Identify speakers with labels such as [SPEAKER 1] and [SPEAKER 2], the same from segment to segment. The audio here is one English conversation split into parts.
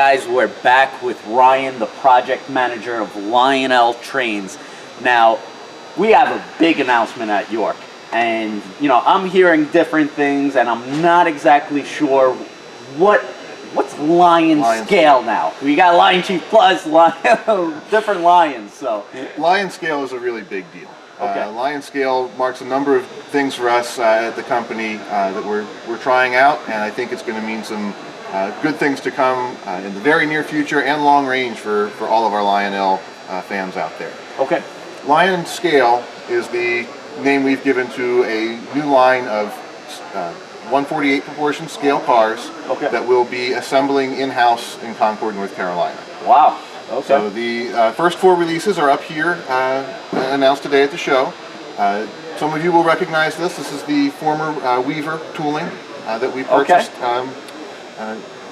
[SPEAKER 1] Guys, we're back with Ryan, the project manager of Lionel Trains. Now, we have a big announcement at York, and I'm hearing different things, and I'm not exactly sure what's LionScale now. We got Lion Chief Plus, different Lions. So
[SPEAKER 2] LionScale is a really big deal.
[SPEAKER 1] Okay.
[SPEAKER 2] LionScale marks a number of things for us at the company that we're trying out, and I think it's going to mean some good things to come in the very near future and long range for all of our Lionel fans out there.
[SPEAKER 1] Okay.
[SPEAKER 2] LionScale is the name we've given to a new line of 148 proportion scale cars that we'll be assembling in-house in Concord, North Carolina.
[SPEAKER 1] Wow. Okay.
[SPEAKER 2] So the first 4 releases are up here, announced today at the show. Some of you will recognize this. This is the former Weaver tooling that we purchased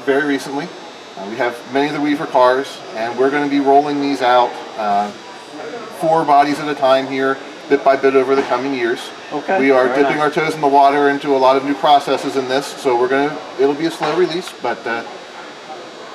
[SPEAKER 2] very recently. We have many of the Weaver cars, and we're going to be rolling these out 4 bodies at a time here, bit by bit over the coming years.
[SPEAKER 1] Okay.
[SPEAKER 2] We are dipping our toes in the water into a lot of new processes in this, so it'll be a slow release, but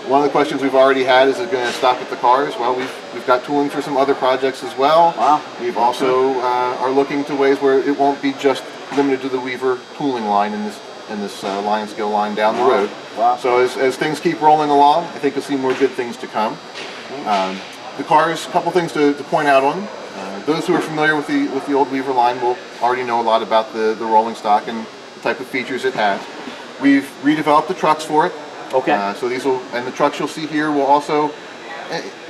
[SPEAKER 2] one of the questions we've already had is it going to stop at the cars? Well, we've got tooling for some other projects as well.
[SPEAKER 1] Wow.
[SPEAKER 2] We've also are looking to ways where it won't be just limited to the Weaver tooling line in this LionScale line down the road.
[SPEAKER 1] Wow.
[SPEAKER 2] So as things keep rolling along, I think you'll see more good things to come. The cars, a couple things to point out on them. Those who are familiar with the old Weaver line will already know a lot about the rolling stock and the type of features it has. We've redeveloped the trucks for it.
[SPEAKER 1] Okay.
[SPEAKER 2] So these and the trucks you'll see here will also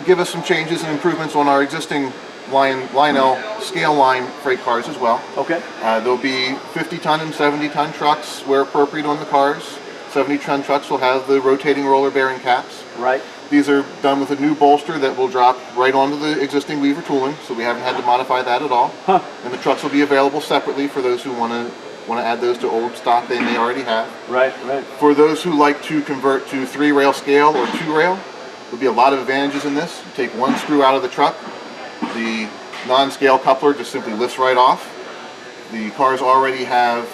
[SPEAKER 2] give us some changes and improvements on our existing Lionel scale line freight cars as well.
[SPEAKER 1] Okay.
[SPEAKER 2] There'll be 50-ton and 70-ton trucks where appropriate on the cars. 70-ton trucks will have the rotating roller bearing caps.
[SPEAKER 1] Right.
[SPEAKER 2] These are done with a new bolster that will drop right onto the existing Weaver tooling, so we haven't had to modify that at all.
[SPEAKER 1] Huh.
[SPEAKER 2] And the trucks will be available separately for those who want to add those to old stock they may already have.
[SPEAKER 1] Right, right.
[SPEAKER 2] For those who like to convert to 3-rail scale or 2-rail, there'll be a lot of advantages in this. You take one screw out of the truck, the non-scale coupler just simply lifts right off. The cars already have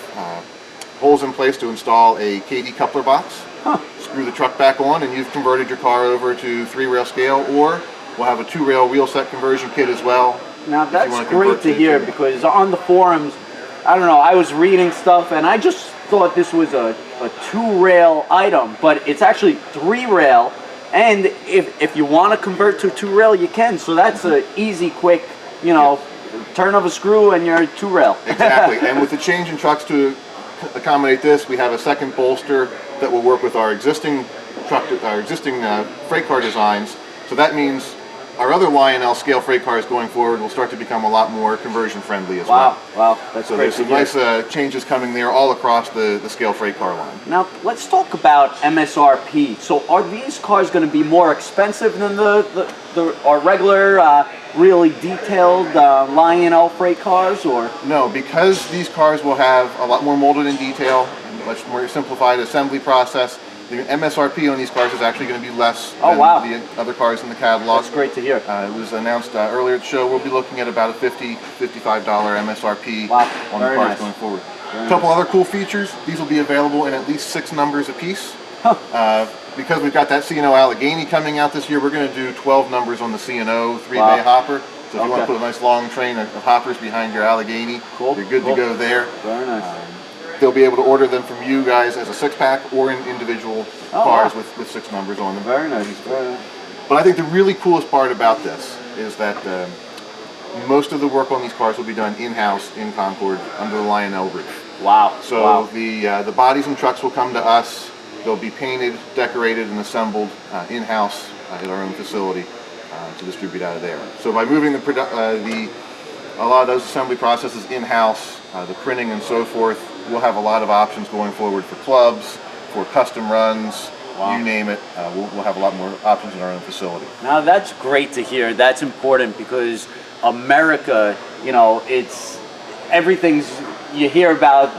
[SPEAKER 2] holes in place to install a KD coupler box.
[SPEAKER 1] Huh.
[SPEAKER 2] Screw the truck back on and you've converted your car over to 3-rail scale, or we'll have a 2-rail wheel set conversion kit as well.
[SPEAKER 1] Now that's great to hear, because on the forums, I don't know, I was reading stuff and I just thought this was a 2-rail item, but it's actually 3-rail, and if you want to convert to 2-rail, you can. So that's an easy, quick, turn of a screw and you're 2-rail.
[SPEAKER 2] Exactly. And with the change in trucks to accommodate this, we have a second bolster that will work with our existing freight car designs. So that means our other Lionel scale freight cars going forward will start to become a lot more conversion friendly as well.
[SPEAKER 1] Wow, that's
[SPEAKER 2] so
[SPEAKER 1] great.
[SPEAKER 2] So there's some nice changes coming there all across the scale freight car line.
[SPEAKER 1] Now let's talk about MSRP. So are these cars going to be more expensive than our regular, really detailed Lionel freight cars, or?
[SPEAKER 2] No, because these cars will have a lot more molded in detail, much more simplified assembly process. The MSRP on these cars is actually going to be less than the other cars in the catalog.
[SPEAKER 1] That's great to hear.
[SPEAKER 2] It was announced earlier at the show. We'll be looking at about a $55 MSRP on the cars going forward. A couple other cool features. These will be available in at least 6 numbers apiece. Because we've got that C&O Allegheny coming out this year, we're going to do 12 numbers on the C&O 3-bay hopper. So if you want to put a nice long train of hoppers behind your Allegheny, you're good to go there.
[SPEAKER 1] Very nice.
[SPEAKER 2] They'll be able to order them from you guys as a 6-pack or in individual cars with 6 numbers on them.
[SPEAKER 1] Very nice. Very nice.
[SPEAKER 2] But I think the really coolest part about this is that most of the work on these cars will be done in-house in Concord under the Lionel roof.
[SPEAKER 1] Wow.
[SPEAKER 2] So the bodies and trucks will come to us. They'll be painted, decorated, and assembled in-house at our own facility to distribute out of there. So by moving a lot of those assembly processes in-house, the printing and so forth, we'll have a lot of options going forward for clubs, for custom runs, you name it. We'll have a lot more options in our own facility.
[SPEAKER 1] Now that's great to hear. That's important, because America, it's everything's, you hear about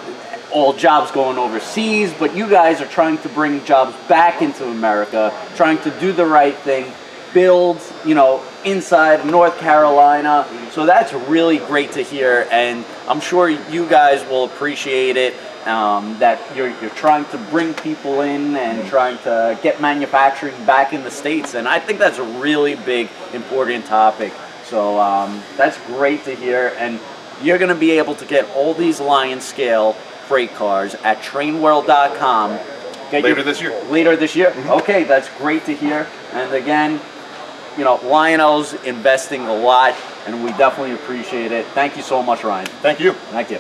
[SPEAKER 1] all jobs going overseas, but you guys are trying to bring jobs back into America, trying to do the right thing. build, you know, inside North Carolina. So that's really great to hear, and I'm sure you guys will appreciate it. That you're trying to bring people in and trying to get manufacturing back in the States, and I think that's a really big, important topic. So that's great to hear, and you're going to be able to get all these LionScale freight cars at TrainWorld.com.
[SPEAKER 2] Later this year.
[SPEAKER 1] Later this year? Okay, that's great to hear. And again, you know, Lionel's investing a lot, and we definitely appreciate it. Thank you so much, Ryan.
[SPEAKER 2] Thank you.
[SPEAKER 1] Thank you.